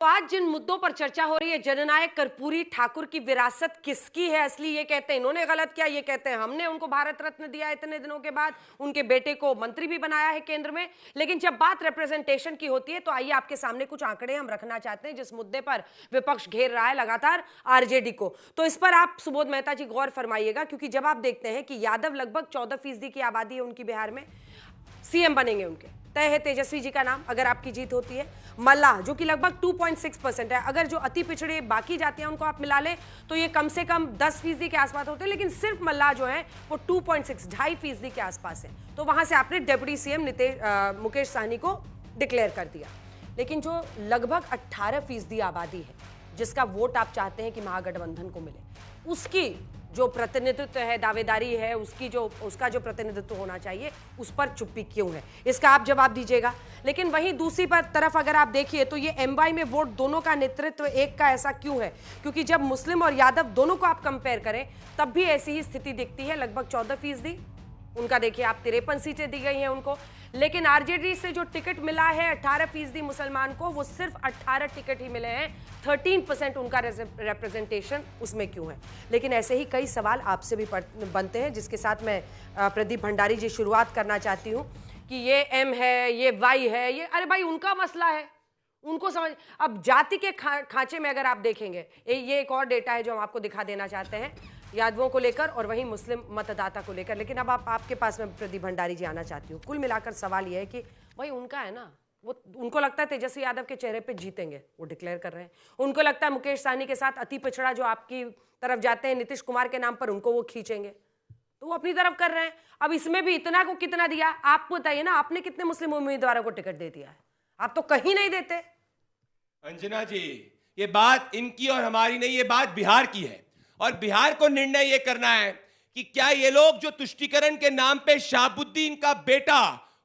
तो आज जिन मुद्दों पर चर्चा हो रही है, जननायक कर्पूरी ठाकुर की विरासत किसकी है? असली ये कहते हैं इन्होंने गलत किया, ये कहते हैं हमने उनको भारत रत्न दिया इतने दिनों के बाद, उनके बेटे को मंत्री भी बनाया है केंद्र में। लेकिन जब बात रिप्रेजेंटेशन की होती है तो आइए आपके सामने कुछ आंकड़े हम रखना चाहते हैं जिस मुद्दे पर विपक्ष घेर रहा है लगातार आरजेडी को। तो इस पर आप सुबोध मेहता जी गौर फरमाइएगा, क्योंकि जब आप देखते हैं कि यादव लगभग 14% की आबादी है उनकी बिहार में, सीएम बनेंगे उनके तय है तेजस्वी जी का नाम अगर आपकी जीत होती है। मल्लाह जो कि लगभग 2.6% है, अगर जो अति पिछड़े बाकी जातियां उनको आप मिला लें तो ये कम से कम 10% के आसपास होते हैं, लेकिन सिर्फ मल्लाह जो है वो 2.6 2.5% के आसपास है। तो वहां से आपने डिप्टी सीएम मुकेश सहनी को डिक्लेयर कर दिया। लेकिन जो लगभग 18% आबादी है जिसका वोट आप चाहते हैं कि महागठबंधन को मिले, उसकी जो प्रतिनिधित्व है, दावेदारी है, उसका जो प्रतिनिधित्व होना चाहिए, उस पर चुप्पी क्यों है, इसका आप जवाब दीजिएगा। लेकिन वहीं दूसरी तरफ अगर आप देखिए तो ये एमवाई में वोट दोनों का नेतृत्व एक का ऐसा क्यों है? क्योंकि जब मुस्लिम और यादव दोनों को आप कंपेयर करें तब भी ऐसी ही स्थिति दिखती है। लगभग 14% उनका देखिए आप 53 सीटें दी गई हैं उनको। लेकिन आरजेडी से जो टिकट मिला है 18% मुसलमान को, वो सिर्फ 18 टिकट ही मिले हैं, 13% उनका रिप्रेजेंटेशन उसमें क्यों है? लेकिन ऐसे ही कई सवाल आपसे भी बनते हैं, जिसके साथ मैं प्रदीप भंडारी जी शुरुआत करना चाहती हूँ कि ये एम है, ये वाई है, ये अरे भाई उनका मसला है, उनको समझ। अब जाति के खांचे में अगर आप देखेंगे, ये एक और डेटा है जो हम आपको दिखा देना चाहते हैं यादवों को लेकर और वहीं मुस्लिम मतदाता को लेकर। लेकिन अब आपके पास में प्रदीप भंडारी जी आना चाहती हूँ। कुल मिलाकर सवाल यह है कि भाई उनका है ना, वो उनको लगता है तेजस्वी यादव के चेहरे पे जीतेंगे, वो डिक्लेयर कर रहे हैं। उनको लगता है मुकेश सहनी के साथ अति पिछड़ा जो आपकी तरफ जाते हैं नीतीश कुमार के नाम पर, उनको वो खींचेंगे, तो वो अपनी तरफ कर रहे हैं। अब इसमें भी इतना को कितना दिया आप बताइए ना, आपने कितने मुस्लिम उम्मीदवारों को टिकट दे दिया है? आप तो कहीं नहीं देते। अंजना जी, ये बात इनकी और हमारी नहीं, ये बात बिहार की है और बिहार को निर्णय ये करना है कि क्या ये लोग जो तुष्टीकरण के नाम पे शहाबुद्दीन का बेटा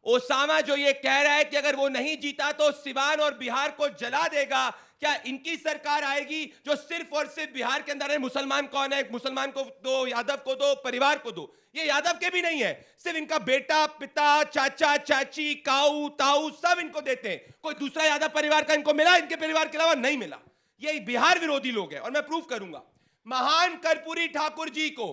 ओसामा जो ये कह रहा है कि अगर वो नहीं जीता तो सिवान और बिहार को जला देगा, क्या इनकी सरकार आएगी जो सिर्फ और सिर्फ बिहार के अंदर है? मुसलमान कौन है? मुसलमान को दो, यादव को दो, परिवार को दो। ये यादव के भी नहीं है, सिर्फ इनका बेटा, पिता, चाचा, चाची, काऊ, ताऊ सब इनको देते हैं। कोई दूसरा यादव परिवार का इनको मिला? इनके परिवार के अलावा नहीं मिला। ये बिहार विरोधी लोग हैं और मैं प्रूफ करूंगा। महान कर्पूरी ठाकुर जी को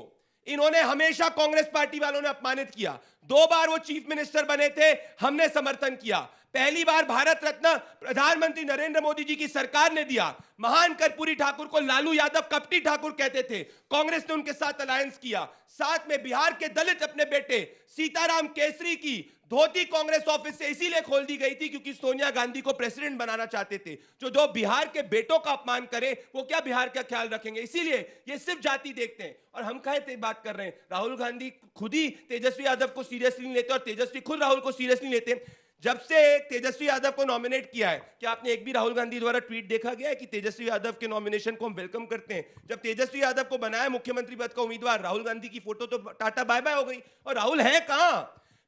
इन्होंने हमेशा कांग्रेस पार्टी वालों ने अपमानित किया। 2 बार वो चीफ मिनिस्टर बने थे, हमने समर्थन किया। पहली बार भारत रत्न प्रधानमंत्री नरेंद्र मोदी जी की सरकार ने दिया। महान कर्पूरी ठाकुर को लालू यादव कपटी ठाकुर कहते थे, कांग्रेस ने उनके साथ अलायंस किया। साथ में बिहार के दलित अपने बेटे सीताराम केसरी की धोती कांग्रेस ऑफिस से इसीलिए खोल दी गई थी क्योंकि सोनिया गांधी को प्रेसिडेंट बनाना चाहते थे। जो दो बिहार के बेटों का अपमान करें वो क्या बिहार का ख्याल रखेंगे? इसीलिए ये सिर्फ जाति देखते हैं। और हम कहे बात कर रहे हैं, राहुल गांधी खुद ही तेजस्वी यादव को सीरियसली नहीं लेते और तेजस्वी खुद राहुल को सीरियसली लेते। जब से तेजस्वी यादव को नॉमिनेट किया है, क्या आपने एक भी राहुल गांधी द्वारा ट्वीट देखा गया है कि तेजस्वी यादव के नॉमिनेशन को हम वेलकम करते हैं? जब तेजस्वी यादव को बनाया मुख्यमंत्री पद का उम्मीदवार, राहुल गांधी की फोटो तो टाटा बाय बाय हो गई और राहुल है कहां?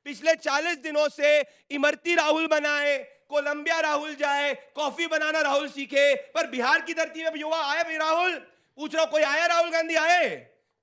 पिछले 40 दिनों से इमरती राहुल बनाए, कोलंबिया राहुल जाए, कॉफी बनाना राहुल सीखे, पर बिहार की धरती में युवा आए भी राहुल? पूछ रहा हूं, कोई आया राहुल गांधी आए?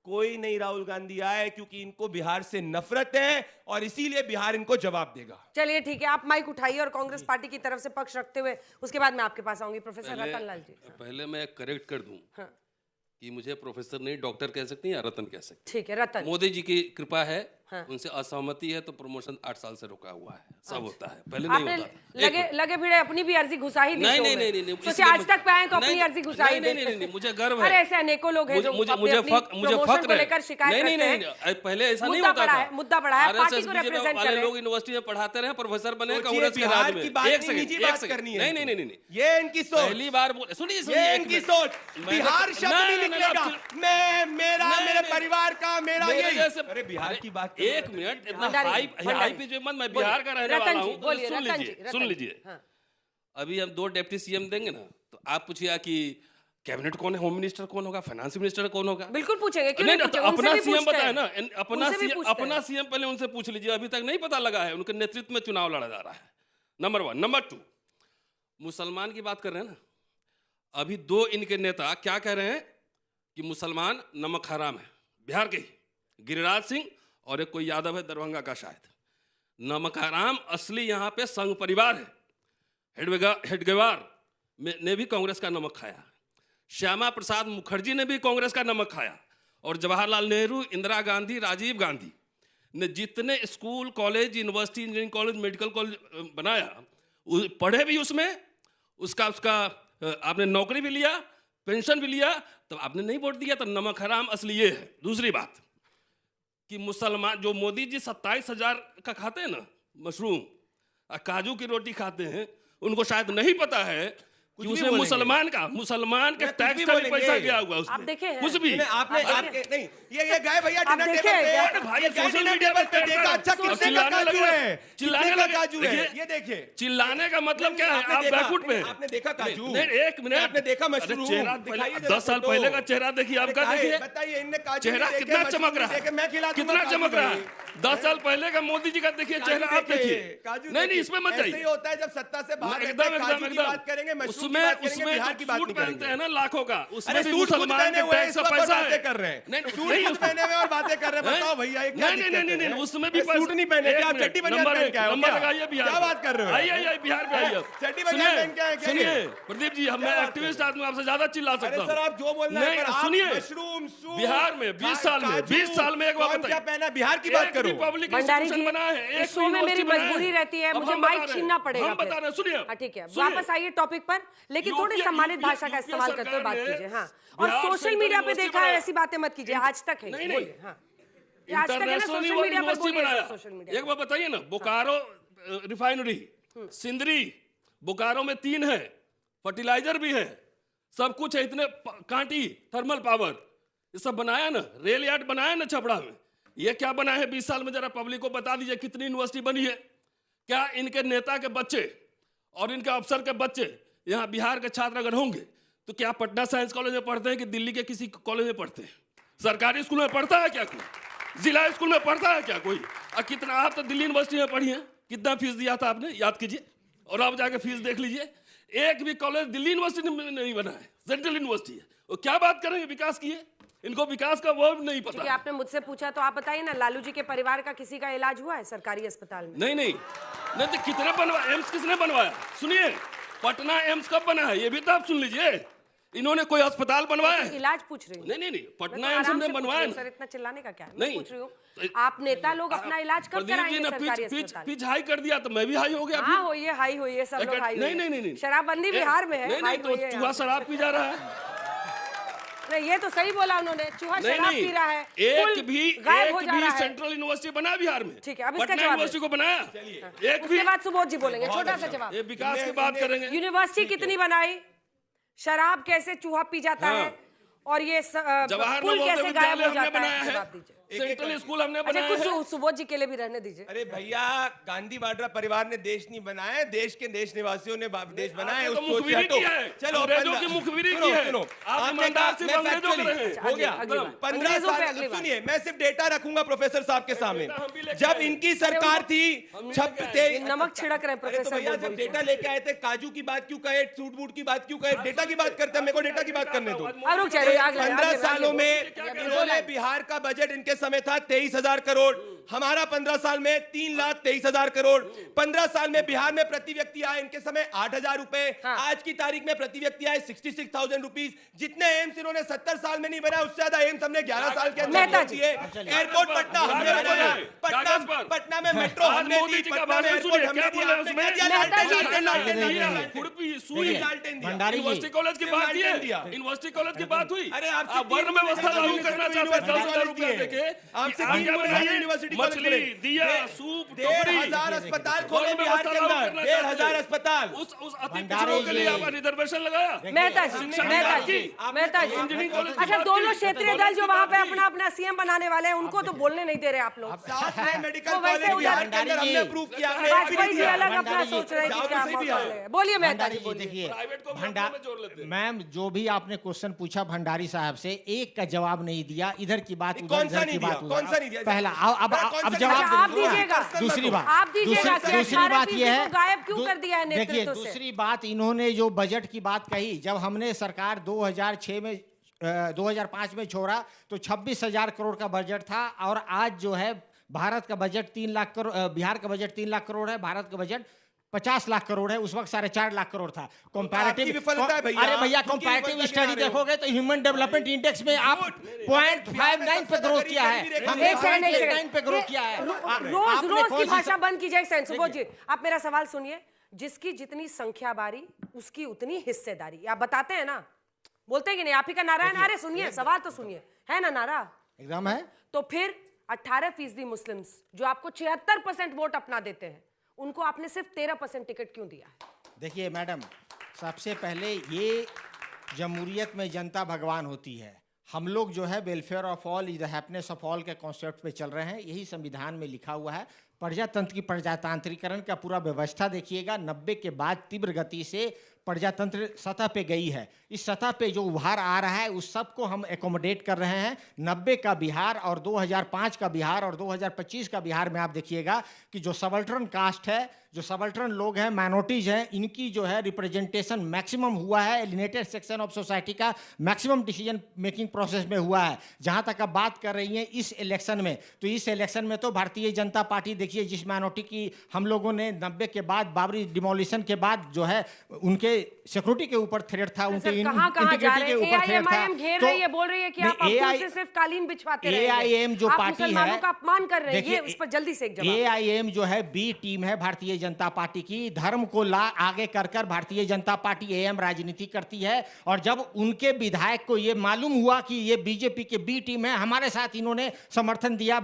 कोई नहीं राहुल गांधी आए, क्योंकि इनको बिहार से नफरत है और इसीलिए बिहार इनको जवाब देगा। चलिए ठीक है, आप माइक उठाइए और कांग्रेस पार्टी की तरफ से पक्ष रखते हुए उसके बाद मैं आपके पास आऊंगी। प्रोफेसर रतन लाल जी। पहले मैं करेक्ट कर दूं कि मुझे प्रोफेसर नहीं डॉक्टर कह सकती हैं या रतन कह सकती हैं। ठीक है रतन। मोदी जी की कृपा है, उनसे असहमति है तो प्रमोशन 8 साल से रुका हुआ है। सब होता है, पहले नहीं होता था। लगे भिड़े अपनी भी अर्जी घुसा ही दी। नहीं, सोचिए आज तक पे आए तो अपनी अर्जी घुसा ही दे। नहीं, मुझे गर्व है। अरे ऐसे अनेकों लोग हैं जो मुझे फख्र है। लेकर शिकायत करते हैं। पहले ऐसा नहीं होता था। मुद्दा बड़ा है, पार्टी को रिप्रेजेंट कर रहे हैं। लोग यूनिवर्सिटी में पढ़ाते रहे, प्रोफेसर बने कांग्रेस के राज में। एक सेकंड, नहीं, ये इनकी सोच। पहली बार सुनिए, ये इनकी सोच। बिहार शब्द नहीं निकलेगा। मैं, मेरा, मेरे परिवार का, मेरा ये। अरे बिहार की बात, एक मिनट, इतना हाई पे जो मत, मैं बिहार का रहने वाला हूं। सुन लीजिए, अभी हम 2 डिप्टी सीएम देंगे ना, तो आप पूछिए कि कैबिनेट कौन है, होम मिनिस्टर कौन होगा, फाइनेंस मिनिस्टर कौन होगा? बिल्कुल पूछेंगे, क्यों नहीं पूछेंगे? अपना सीएम बताए ना, अपना सीएम पहले उनसे पूछ लीजिए। अभी तक नहीं पता लगा है, उनके नेतृत्व में चुनाव लड़ा जा रहा है। नंबर 1। नंबर 2, मुसलमान की बात कर रहे हैं ना, अभी 2 इनके नेता क्या कह रहे हैं कि मुसलमान नमक हराम है। बिहार के ही गिरिराज सिंह और एक कोई यादव है दरभंगा का, शायद। नमक हराम असली यहाँ पे संघ परिवार है, हेडगेवार, ने भी कांग्रेस का नमक खाया, श्यामा प्रसाद मुखर्जी ने भी कांग्रेस का नमक खाया, और जवाहरलाल नेहरू, इंदिरा गांधी, राजीव गांधी ने जितने school, college, university, engineering college, medical college बनाया, पढ़े भी उसमें, उसका आपने नौकरी भी लिया, पेंशन भी लिया, तो आपने नहीं वोट दिया, तो नमक हराम असली ये है। दूसरी बात कि मुसलमान जो मोदी जी 27,000 का खाते हैं ना मशरूम, काजू की रोटी खाते हैं, उनको शायद नहीं पता है कि उसमें मुसलमान के टैक्स का भी पैसा गया हुआ उसमें। आप देखे कुछ भी आपने नहीं ये गए भैया आप डिनर देखे टेबल पे, भाई ये गए सोशल डिनर मीडिया टेबल पे पे देखा, अच्छा कितने का काजू है, चिल्लाने कितने का लगे। काजू है, देखिए, ये देखिए। चिल्लाने का मतलब क्या है? आप बैकफुट पे हैं। आपने देखा काजू? नहीं, एक मिनट, आपने देखा अरे मशरूम? चेहरा दिखाइए जरा 10 साल फोटो। पहले का चेहरा देखिए, आपका देखिए, बताइए इनने काजू चेहरा नहीं देखे, कितना मशरूम चमक रहा नहीं देखे, मैं खिला है, दूंगा कितना काजू चमक रहा भाई। है। 10 साल पहले का मोदी जी का देखिए चेहरा, आप देखिए। नहीं, इसमें मत ऐसे ही जाइए। होता है जब सत्ता से बाहर रहते हैं, काजू की बात करेंगे, मशरूम की बात करेंगे, बिहार की बात सूट नहीं पहनते करेंगे। हैं ना लाखों का, उसमें अरे भी सूट खुद मुसलमान पहने के हुए हैं, टैक्स इस का वक्त पैसा बातें है। कर रहे हैं। नहीं, सूट नहीं, खुद पहने हुए और बातें कर रहे हैं, बताओ भैया ये क्या नहीं, दिक्कत है? नहीं, उसमें भी सूट नहीं पहने क्या? आप चड्डी बनियान पहन के आए हो नंबर क्या? लगाइए बिहार क्या में। बात कर रहे हो? आइए बिहार पे आइए। चड्डी बनियान पहन के आए क्या? सुनिए प्रदीप जी, मैं एक्टिविस्ट आदमी, आपसे ज्यादा चिल्ला सकता अरे हूँ। सर आप जो बोलना है, पर आप सुनिए, मशरूम, सूप, बिहार में 20 साल में काजू, 20 साल में एक बार कौन बताइए, क्या पहना? बिहार की बात करो। पब्लिक भंडारी जी, बना है, एक इस शो में मेरी मजबूरी रहती है, मुझे माइक छीनना पड़ेगा। हम बता रहे हैं, सुनिए। हाँ ठीक है, सुनिए। वापस आइए टॉपिक पर, लेकिन थोड़ी यूपीए सम्मानित भाषा का यूपीए इस्तेमाल करते हुए बात सरकार ने कीजिए। हाँ, और बिहार सोशल सेंट्रल मीडिया पे यूनिवर्सिटी देखा है, बनाया। ऐसी बातें मत कीजिए, आज तक है, नहीं, नहीं। बोलिए। हाँ, ये आज तक है ना, इंटरनेशनल सोशल मीडिया पर यूनिवर्सिटी बोलिए, बनाया। सोशल मीडिया एक बार बताइए ना, बोकारो रिफाइनरी, सिंदरी, बोकारो में 3 है, फर्टिलाइजर भी है, सब कुछ है, इतने कांटी थर्मल पावर, ये सब बनाया ना, रेल यार्ड बनाया ना छपड़ा में। ये क्या बना है 20 साल में? जरा पब्लिक को बता दीजिए कितनी यूनिवर्सिटी बनी है। क्या इनके नेता के बच्चे और इनके अफसर के बच्चे यहाँ बिहार के छात्र अगर होंगे तो क्या पटना साइंस कॉलेज में पढ़ते हैं कि दिल्ली के किसी कॉलेज में पढ़ते हैं? सरकारी स्कूल में पढ़ता है क्या कोई? जिला स्कूल में पढ़ता है क्या कोई? और कितना, आप तो दिल्ली यूनिवर्सिटी में पढ़ी है, कितना फीस दिया था आपने, याद कीजिए, और आप जाके फीस देख लीजिए। एक भी कॉलेज दिल्ली यूनिवर्सिटी में नहीं बना है, सेंट्रल यूनिवर्सिटी है। और क्या बात करेंगे विकास की है? इनको विकास का वो नहीं पता। क्योंकि आपने मुझसे पूछा तो आप बताइए ना, लालू जी के परिवार का किसी का इलाज हुआ है सरकारी अस्पताल में? नहीं तो कितने बनवाया? एम्स किसने बनवाया? सुनिए, पटना एम्स कब बना है ये भी तो आप सुन लीजिए। इन्होंने कोई अस्पताल बनवाया है? इलाज पूछ रही हूँ। नहीं, पटना मैं तो एम्स आराम हमने से पूछ बनवाया रही हूँ, ना। सर इतना चिल्लाने का क्या है? नहीं। मैं पूछ रही हूँ, आप नेता लोग अपना इलाज कब प्रदीप जी कराएंगे ने सरकारी पिच अस्पताल? पिच हाई कर दिया तो मैं भी हाई हो गया। हाँ होइए, हाई होइए, सब लोग हाई होइए। नहीं। शराबबंदी बिहार में है, नहीं हाई तो होइए चूहा यहाँ। शराब पी जा रहा है। नहीं, ये तो सही बोला उन्होंने, चूहा शराब पी रहा है, एक पुल भी गायब हो जा रहा है। सेंट्रल यूनिवर्सिटी बना बिहार में? ठीक है, अब इसका पटना जवाब यूनिवर्सिटी को बनाया? एक भी? उसके बाद सुबोध जी बोलेंगे, छोटा सा जवाब। ये विकास की बात करेंगे। यूनिवर्सिटी कितनी बनाई, शराब कैसे चूहा पी जाता है, और ये जवाहरलाल पुल कैसे नवोदय गायब हो विद्यालय हमने जाता बनाया है, है, जवाब दीजिए। सेंट्रल स्कूल हमने अच्छा बनाया है। कुछ सुबोध जी के लिए भी रहने दीजिए। अरे भैया, गांधी वाड्रा परिवार ने देश नहीं बनाया है, देश के देश निवासियों ने देश बनाया है। आपने उस तो सोच से मुखबिरी हटो। की है, चलो अंग्रेजों की मुखबिरी की है। सुनो, आप आपने ईमानदार कहा सिर्फ मैं अंग्रेजों के factually- रहे। हो गया अगली बार। 15 अंग्रेजों पे साल। अगली बार। सुनिए, मैं सिर्फ डेटा रखूंगा प्रोफेसर साहब के सामने। हम भी लेके जब आए। इनकी सरकार थी ये नमक छिड़क रहे हैं अरे तो प्रोफेसर भैया, जब बोल-बोल के। डेटा लेके आए थे, काजू की बात क्यों कहे, सूट बूट की बात क्यों कहे? डेटा की बात करते हैं, मेरे को डेटा की बात करने दो। अब रुक जाइए, आगे 15 सालों में आगे इन्होंने बिहार का बजट इनके समय था 23,000 करोड़। हमारा 15 साल में 3,23,000 करोड़। 15 साल में बिहार में प्रति व्यक्ति आए इनके समय 8,000 रुपए। हाँ। आज की तारीख में प्रति व्यक्ति आए 66,000 रुपीज। जितने एम्स इन्होंने 70 साल में नहीं बनाया, उससे ज्यादा एम्स हमने 11 साल के अंदर मेहता बना जी। दिए। एयरपोर्ट पटना हमने बनाया। कागज पर। पटना में मेट्रो आज हमने मोदी दी। जी का पटना में भाषण एयरपोर्ट सुनिए, हमने क्या दिया। बोले आपने उसमें? क्या दिया? मेहता जी, खुरपी सुई देखिए, लालटेन दिया। भंडारी जी, यूनिवर्सिटी कॉलेज की सिर्फ बात लालटेन है, दिया। यूनिवर्सिटी कॉलेज की बात हुई। अरे आपसे आप वर्ण व्यवस्था लागू करना चाहते हैं, 10,000 रुपया देके। आपसे आप क्या बनाइए? यूनिवर्सिटी मछली, दिया, सूप, टोकरी। 1,500 अस्पताल खोले वर्ण बिहार के व्यवस्था लागू अंदर। करना चाहते हैं। 1,500 अस्पताल। उस अति भंडारी पिछड़ों के लिए जी। आपने रिजर्वेशन लगाया। मेहता जी, शिक्षा मेहता विभाग जी, की। मेहता जी। इंजीनियरिंग कॉलेज की अच्छा, बात दोनों की। क्षेत्रीय दल जो वहां पे अपना अपना सीएम बनाने वाले हैं, उनको तो बोलने नहीं दे रहे आप लोग। साथ में मेडिकल वो वैसे कॉलेज उधर बिहार के अंदर हमने अप्रूव किया। आपने एक भी नहीं वाजपेयी जी दिया। अलग अपना भंडारी जी, सोच रहे थे जाओ क्या तो सही भी मौका आए। मिलेगा। बोलिए मेहता भंडारी जी, जी बोलिए। देखिए, प्राइवेट को भी अपने में जोड़ लेते हैं। मैम जो भी आपने क्वेश्चन पूछा भंडारी साहब से, एक का जवाब नहीं दिया। इधर की बात नहीं, उधर, कौन सा इधर नहीं की दिया? बात कौन उधर। सा नहीं दिया? पहला अब कौन सा अब नहीं जवाब दिया? आप दूंगा। दीजिएगा। दूसरी बात, आप दीजिएगा कि दूसरी 18 बात फीसदी यह है, को गायब क्यों कर दिया है देखिए नेतृत्व से? दूसरी बात, इन्होंने जो बजट की बात कही, जब हमने सरकार 2006 में 2005 में छोड़ा तो 26,000 करोड़ का बजट था, और आज जो है भारत का बजट 3 लाख करोड़, बिहार का बजट 3 लाख करोड़ है, भारत का बजट 50 लाख करोड़ है, उस वक्त 4.5 लाख करोड़ था। कंपैरेटिव आपकी विफलता है भैया, अरे भैया उनकी कंपैरेटिव विफलता स्टडी गिना रहे हो। देखोगे तो ह्यूमन डेवलपमेंट इंडेक्स में आप 0.59 पे ग्रोथ किया है, हमने एक सेकंड, एक 0.89 पे ग्रोथ सेकंड। किया है। रोज आपने रोज कौन की सी भाषा बंद कीजिए। एक सेकंड सुबोध जी, आप मेरा सवाल सुनिए। जिसकी जितनी संख्या बारी उसकी उतनी हिस्सेदारी, आप बताते हैं ना, बोलते हैं कि नहीं? आप ही का नारा है ना? अरे सुनिए, सवाल तो सुनिए, है ना नारा? एकदम है। तो फिर 18% मुस्लिम्स जो आपको 76% वोट अपना देते हैं, उनको आपने सिर्फ 13% टिकट क्यों दिया है? देखिए मैडम, सबसे पहले ये जमहूरियत में जनता भगवान होती है। हम लोग जो है welfare of all is the happiness of all के कॉन्सेप्ट पे चल रहे हैं, यही संविधान में लिखा हुआ है। प्रजातंत्र की प्रजातांत्रिकरण का पूरा व्यवस्था देखिएगा 90 के बाद तीव्र गति से प्रजातंत्र सतह पे गई है। इस सतह पे जो उभार आ रहा है उस सब को हम एकोमोडेट कर रहे हैं। 90 का बिहार और 2005 का बिहार और 2025 का बिहार में आप देखिएगा कि जो सबल्टर्न कास्ट है, जो सबल्टर्न लोग हैं, माइनॉरिटीज हैं, इनकी जो है रिप्रेजेंटेशन मैक्सिमम हुआ है। एलिनेटेड सेक्शन ऑफ सोसाइटी का मैक्सिमम डिसीजन मेकिंग प्रोसेस में हुआ है। जहां तक आप बात कर रही हैं इस इलेक्शन में, तो इस इलेक्शन में तो भारतीय जनता पार्टी देखिए जिस माइनॉरिटी की हम लोगों ने 90 के बाद बाबरी डिमोलिशन के बाद जो है उनके सिक्योरिटी के ऊपर थ्रेट था, उनके कहां जा रहे हैं? के ऊपर थ्रेट था। AIM घेर रही है, बोल रही है कि आप अब्दुल से सिर्फ कालीन बिछवाते रहेंगे। AIM जो आप पार्टी है, मुसलमानों का अपमान कर रहे हैं। देखिए, ये उस पर जल्दी से एक जवाब। AIM जो है बी टीम है भारतीय जनता पार्टी की। धर्म को आगे कर भारतीय जनता पार्टी AM राजनीति करती है। और जब उनके विधायक को ये मालूम हुआ कि ये बीजेपी के बी टीम है, हमारे साथ इन्होंने समर्थन दिया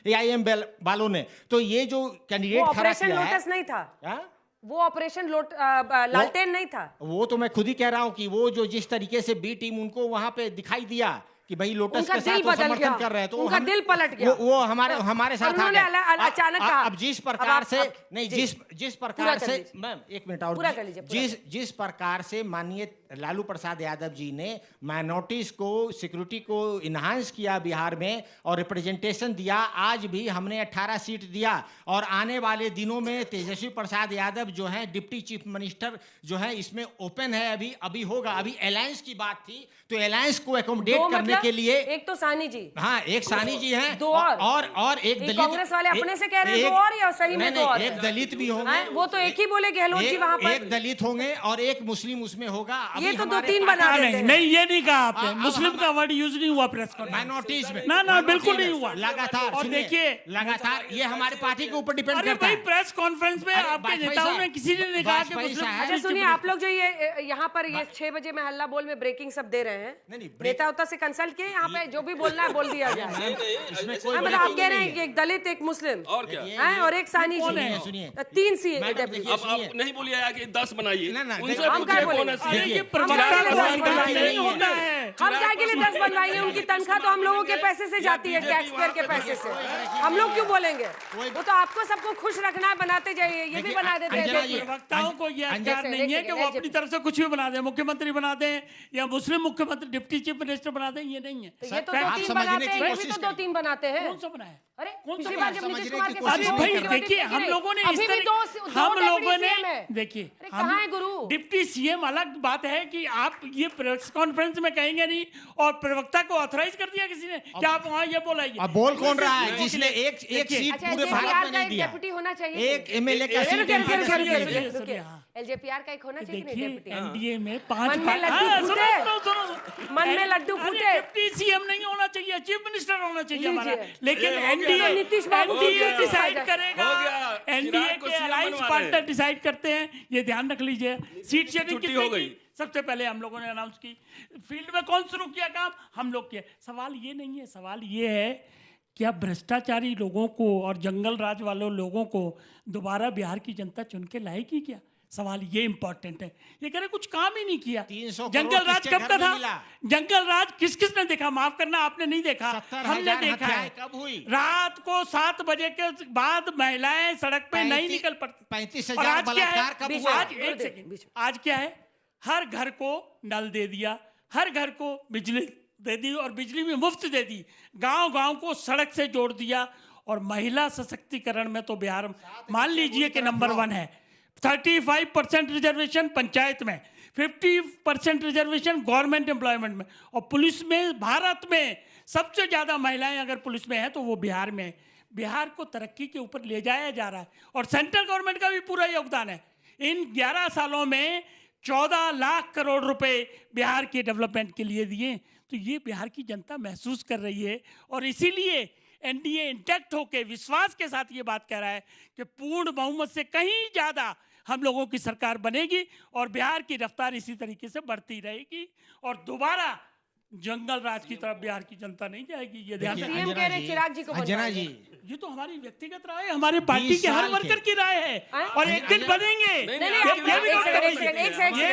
AIM वालों ने, तो ये जो कैंडिडेट खड़ा ऑपरेशन किया है, लोटस नहीं था, हाँ? वो ऑपरेशन लालटेन नहीं था। वो तो मैं खुद ही कह रहा हूं कि वो जो जिस तरीके से बी टीम उनको वहां पे दिखाई दिया कि भाई लोटस उनका के दिल साथ वो बदल समर्थन गया, कर रहे हैं, तो उनका दिल पलट गया। वो हमारे साथ आ उन्होंने गए। अचानक कहा। अब जिस अब प्रकार आप- से अब- नहीं, जी। जिस पूरा प्रकार कर से लीजिए। मैम एक मिनट और, पूरा कर लीजिए, पूरा जिस प्रकार से माननीय लालू प्रसाद यादव जी ने माइनॉरिटीज को सिक्योरिटी को इन्हांस किया बिहार में और रिप्रेजेंटेशन दिया, आज भी हमने 18 सीट दिया। और आने वाले दिनों में तेजस्वी प्रसाद यादव जो है डिप्टी चीफ मिनिस्टर जो है इसमें ओपन है, अभी होगा। अभी अलायंस की बात थी, तो अलायंस को एकोमोडेट दो करने मतलब के लिए एक तो सानी जी, हाँ, एक सानी जी हैं, दो और एक ये दलित। कांग्रेस वाले अपने से कह रहे हैं दो और, या सही में नहीं, दो और? एक दलित भी होंगे। हैं? वो तो एक ही बोले गहलोत जी वहां पर। एक दलित होंगे और एक मुस्लिम उसमें होगा। ये तो 2-3 बना देते नहीं हैं। नहीं, ये नहीं कहा आपने। अब मुस्लिम हम- का वर्ड यूज नहीं हुआ प्रेस कॉन्फ्रेंस माइनॉरिटीज में। ना बिल्कुल नहीं हुआ। लगातार और सुनिए, देखिए, लगातार ये हमारी पार्टी के ऊपर डिपेंड अरे करता भाई है। प्रेस कॉन्फ्रेंस में अरे आपके वाजपेयी नेताओं साहब, ने किसी ने नहीं कहा कि वाजपेयी मुस्लिम। साहब। अच्छा सुनिए, आप लोग जो ये यहाँ पर ये 6 बजे मैं हल्ला बोल में ब्रेकिंग सब दे रहे हैं, नहीं, नेता उता से कंसल्ट किए, यहाँ पे जो भी बोलना है बोल दिया जाए। इसमें कोई हाँ, मतलब आप breaking कह रहे नहीं हैं कि एक दलित, एक मुस्लिम और क्या? हैं, और एक सानी कौन जी, है? सुनिए, 3 सी मैडम, डेप्यूटी। देखिए, अब आप नहीं बोलिए कि 10 बनाइए, ना, उनसे हम क्या पूछिए बोलेंगे? कौन है अरे सीएम। ये प्रवक्ता चिराग का पासवान काम बनाइए। नहीं होता है। हम क्या के लिए 10 बनवाइए? उनकी तनख्वाह तो हम लोगों के पैसे से जाती है, टैक्स पेयर के पैसे से। हम लोग क्यों बोलेंगे? वो तो आपको सबको खुश रखना है, बनाते जाइए, ये भी देखिए, बना देते अंजना हैं। जी, प्रवक्ताओं को यह अधिकार एक नहीं है कि सेकंड, वो एक अपनी तरफ से कुछ भी बना दें, मुख्यमंत्री बना दें या मुस्लिम मुख्यमंत्री डिप्टी चीफ मिनिस्टर बना दें, ये नहीं है। तो ये तो आप 2-3 समझने बनाते की हैं, ये भी कोशिश तो 2-3 बनाते हैं। कौन सा बनाया? अरे कौन सा पिछली बनाया? बार जब नीतीश समझने कुमार की के कोशिश साथ अरे हुआ, भाई मुख्यमंत्री देखिए, टिकट हम गिरे। लोगों ने अभी इस भी तरह दो हम लोगों डेप्यूटी ने सीएम है। देखिए, अरे कहाँ है गुरु? डिप्टी सीएम अलग बात है कि आप ये प्रेस कॉन्फ्रेंस में कहेंगे नहीं, और प्रवक्ता को ऑथराइज कर दिया किसी ने क्या आप वहां ये बोलाइए? अब बोल कौन रहा है जिसने एक सीट अच्छा, पूरे भारत LJPR में का नहीं एक दिया? डेप्यूटी होना चाहिए। एक MLA का सीट रुकिए, MP का रुकिए, सीट रुकिए, नहीं दिया। रुकिए, रुकिए। हाँ। LJPR का एक होना चाहिए कि नहीं देखिए डेप्यूटी? एनडीए में 5 मन में लड्डू फूटे। मन में लड्डू फूटे। डिप्टी सीएम नहीं होना चाहिए, चीफ मिनिस्टर होना चाहिए हमारा। लीजिए। लेकिन ये हो गया एनडीए ना। नीतीश बाबू की एनडीए जैसे डिसाइड हो करेगा, गया। एनडीए चिराग को के CM अलायंस बनवा रहे पार्टनर हैं। डिसाइड करते हैं, ये ध्यान रख लीजिए। सीट शेयरिंग छुट्टी किसने हो गई। की? सबसे पहले हम लोगों ने अनाउंस की। फील्ड में कौन शुरू किया काम? हम लोग किए। सवाल ये नहीं है, सवाल ये है क्या भ्रष्टाचारी लोगों को और जंगल राज वालों लोगों को दोबारा बिहार की जनता चुन के लाएगी क्या? सवाल ये इंपॉर्टेंट है। ये कह रहे कुछ काम ही नहीं किया। 300 जंगल करोड़ राज किसके कब घर का में था? मिला? जंगल राज किस किस ने देखा? माफ करना, आपने नहीं देखा, 70,000 हमने देखा है। हत्याएं कब हुई? रात को 7 बजे के बाद महिलाएं सड़क पे नहीं निकल पड़ती। 35,000 और आज क्या है? बलात्कार कब बीच हुआ? में- आज एक गुरुदेव, सेकंड, बीच में। आज क्या है? हर घर को नल दे दिया, हर घर को बिजली दे दी और बिजली भी मुफ्त दे दी, गांव गांव को सड़क से जोड़ दिया। और महिला सशक्तिकरण में तो बिहार मान लीजिए कि नंबर 1 है। 35% रिजर्वेशन पंचायत में, 50% रिजर्वेशन गवर्नमेंट एम्प्लॉयमेंट में, और पुलिस में भारत में सबसे ज्यादा महिलाएं अगर पुलिस में है तो वो बिहार में है। बिहार को तरक्की के ऊपर ले जाया जा रहा है और सेंट्रल गवर्नमेंट का भी पूरा योगदान है। इन 11 सालों में 14 लाख करोड़ रुपए बिहार के डेवलपमेंट के लिए दिए। तो ये बिहार की जनता महसूस कर रही है और इसीलिए एनडीए इंटैक्ट होकर विश्वास के साथ ये बात कह रहा है कि पूर्ण बहुमत से कहीं ज़्यादा हम लोगों की सरकार बनेगी और बिहार की रफ्तार इसी तरीके से बढ़ती रहेगी और दोबारा जंगल राज की तरफ बिहार की जनता नहीं जाएगी। ये ध्यान रखिए। सीएम कह रहे हैं चिराग जी को अंजना जी, ये तो हमारी व्यक्तिगत राय है, हमारी पार्टी के हर वर्कर की राय है और एक दिन बनेंगे। ये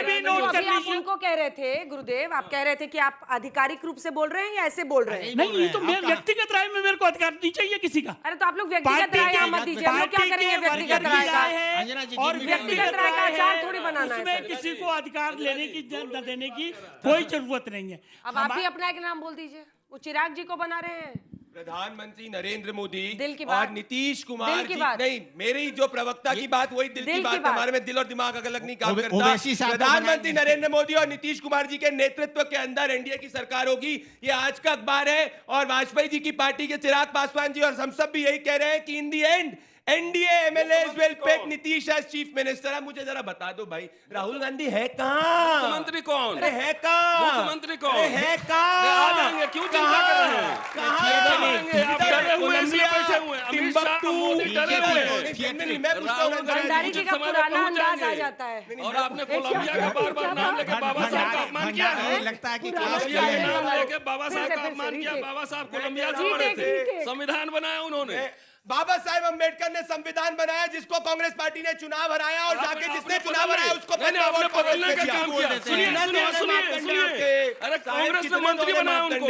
भी नोट कर आप लीजिए। उनको कह रहे थे गुरुदेव, आप कह रहे थे कि आप आधिकारिक रूप से बोल रहे हैं या ऐसे बोल रहे हैं? नहीं, ये तो मेरे व्यक्तिगत राय में मेरे को अधिकार नहीं चाहिए किसी का। अरे तो आप लोग व्यक्तिगत राय यहाँ मत दीजिए, हम लोग क्या करेंगे व्यक्तिगत राय का? अंजना जी, और व्यक्तिगत राय का आचार थोड़ी बनाना है उसमें सर। किसी को अधिकार लेने की न देने की कोई जरूरत नहीं है। अब आप ही अपना एक नाम बोल दीजिए, वो चिराग जी को बना रहे हैं। प्रधानमंत्री नरेंद्र मोदी दिल की बात। और नीतीश कुमार दिल की जी, बात। नहीं, मेरी जो प्रवक्ता की बात वही दिल की बात, हमारे में दिल और दिमाग अलग नहीं काम करता। ओवैसी साहब को प्रधानमंत्री बनाएंगे। नरेंद्र मोदी और नीतीश कुमार जी के नेतृत्व के अंदर एनडीए की सरकार होगी। ये आज का अखबार है और वाजपेयी जी की पार्टी के चिराग पासवान जी और हम सब भी यही कह रहे हैं कि in the end NDA MLAs will pick Nitish as chief minister. अब मुझे जरा बता दो भाई, राहुल गांधी है कहाँ? मुख्यमंत्री कौन? अरे है कहाँ? मुख्यमंत्री कौन? अरे है कहाँ? आ जाएंगे, क्यों चिंता कर रहे हैं? कहाँ? आएंगे, आप डरे हुए हैं, इसलिए बैठे हुए हैं। अमित शाह, टिम्बकटू, मोदी डरे हुए हैं। मैं पूछता हूँ ना, भंडारी जी का समय पे पुराना पहुंच अंदाज आ जाएंगे। जाता है। और आपने कोलंबिया का बार बार नाम लेके बाबा साहब का अपमान किया है। लगता है कि कोलंबिया का नाम लेके बाबा साहब का फिर से, अपमान किया। फिर से, बाबा साहब कोलंबिया से ठीक बड़े है, ठीक थे, है। संविधान बनाया उन्होंने। बाबा साहेब अम्बेडकर ने संविधान बनाया जिसको कांग्रेस पार्टी ने चुनाव हराया और जाके जिसने चुनाव हराया उसको नहीं, आपने बदलने का काम किया। सुनिए अरे कांग्रेस ने मंत्री बनाया उनको,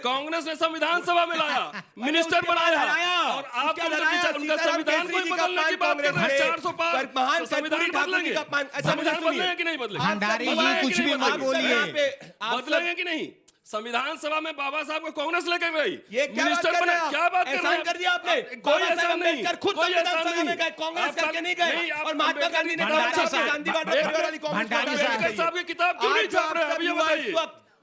कांग्रेस ने संविधान सभा में लाया, मिनिस्टर बनाया और आप उनका संविधान को बदलने की बात कर रहे हैं। 400 पार संविधान बदलेंगे, संविधान बदलेंगे कि नहीं बदलेंगे? भंडारी जी कुछ भी मत बोलिए। बदलेंगे कि नहीं? संविधान सभा में बाबा साहब को कांग्रेस लेकर गई, ये क्या मिनिस्टर बात कर बना, रहे हैं आप? क्या बात कर रहे एहसान हैं? कर दिया आपने। कोई बाबा साहब ऐसा नहीं, अम्बेडकर खुद कोई संविधान ऐसा सभा में गए, कांग्रेस करके नहीं गए। और महात्मा गांधी ने कहा था कि गांधी वाला परिवार वाली कांग्रेस भंडारी वाला अम्बेडकर साहब की किताब क्यों नहीं छाप रहे हैं? अभी ये बताइए।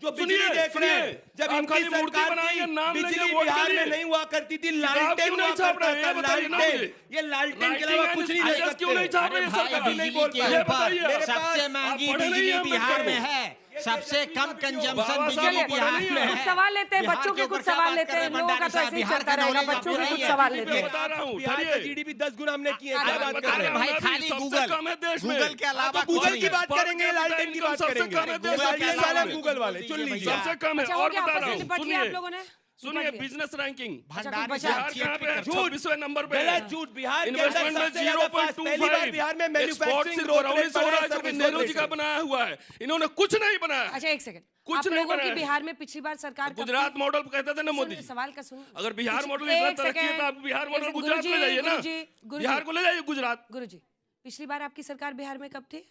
जो बिजली देख रहे हैं, जब आप इनकी खाली मूर्ति सरकार बनाएंगे, थी, नाम लेंगे बिजली वोट के बिहार लिए। में नहीं हुआ करती थी, किताब लालटेन क्यों हुआ नहीं छाप रहे हैं? करता ये था, बताइए ना लालटेन। मुझे। ये लालटेन के अलावा कुछ नहीं कर क्यों नहीं सकते। छाप रहे हैं सरकार? बिजली के ये ऊपर बताइए। मेरे सबसे पास महंगी आप पढ़े नहीं बिजली हैं बिहार अम्बेडकर में को। है, सबसे कम कंजम्पशन बाबा बिजली साहब बिहार पढ़े नहीं में हैं। है। कुछ सवाल लेते हैं, बिहार बच्चों के ऊपर कुछ क्या सवाल बात लेते कर रहे हैं, लोगों का भंडारी तो साहब? ऐसे ही बिहार चलता का रहेगा, knowledge बच्चों आपको के नहीं कुछ है। सवाल मैं लेते हैं। बता रहा हूँ, बिहार का ठहरिए। जीडीपी 10 गुना हमने किए, क्या बात कर अरे रहे हैं? भाई अभी खाली सबसे गूगल कम है देश में। गूगल के अलावा तो गूगल कुछ की नहीं। बात करेंगे, लालटेन की बात सबसे करेंगे। कम है देश गूगल में। के साले गूगल वाले चुन लीजिए। सबसे कम है। अच्छा, हो और गया, बता आपस रहा में हूँ, निपट लिया आप सुनिए लोगों ने? सुनिए, निपट लिया। बिजनेस रैंकिंग भंडारी बचा। बिहार साहब कहाँ पे है? झूठ। 26वें नंबर पे है। गलत झूठ। बिहार के अंदर इन्वेस्टमेंट में सबसे ज्यादा फास्ट, पहली बार 0.25 बिहार में एक्सपोर्ट मैन्युफैक्चरिंग सिर्फ ग्रोथ बरौनी रेट से हो रहा है, बढ़ा, क्योंकि सर्विस नेहरू जी रेट का से। बनाया हुआ है। इन्होंने कुछ नहीं बनाया। अच्छा एक सेकंड, कुछ आप नहीं लोगों की बनाया। बिहार में पिछली बार सरकार कब गुजरात थी? मॉडल कहते थे ना मोदी सुन, जी। सवाल का सुन। अगर बिहार मॉडल एक इतना तरक्की है सेकंड, तो आप बिहार एक मॉडल सेकंड, गुजरात ले जाइए ना। गुरुजी, बिहार को ले जाइए गुजरात। गुरुजी, पिछली बार आपकी सरकार बिहार में कब थी?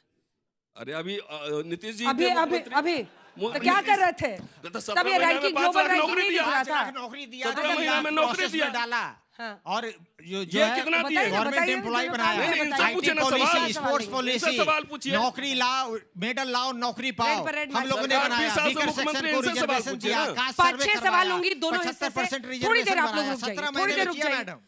अरे अभी नीतीश जी अभी थे अभी मुख्यमंत्री। अभी मो- तो क्या कर रहे थे? तो 17 तब ये महीने में रैंकिंग 5 ग्लोबल लाख रैंकिंग नौकरी नहीं दिया। दिख रहा 5 लाख था। नौकरी दिया 17 था, महीने में नौकरी प्रोसेस दिया। में डाला हाँ। और जो ये है कितना दिए? बताइए, गवर्नमेंट बताइए, एम्प्लॉय जो बनाया बताइए, नहीं, इनसे बताइए। पूछे ना पॉलिसी, सवाल। स्पोर्ट्स इनसे पॉलिसी, सवाल पूछिए। नौकरी लाओ, मेडल लाओ, नौकरी पाओ, रेड पर रेड हम लोगों ने सरकार बनाया। 20 साल से वीकर सेक्शन मुख्यमंत्री को इनसे सवाल रिजर्वेशन पूछिए दिया, ना। कास्ट 5-6 सर्वे सवाल करवाया, लूंगी दोनों हिस्से से। 75% थोड़ी देर आप लोग रिजर्वेशन रुक जाइए, 17 थोड़ी महीने देर में रुक किया जाइए। मैडम।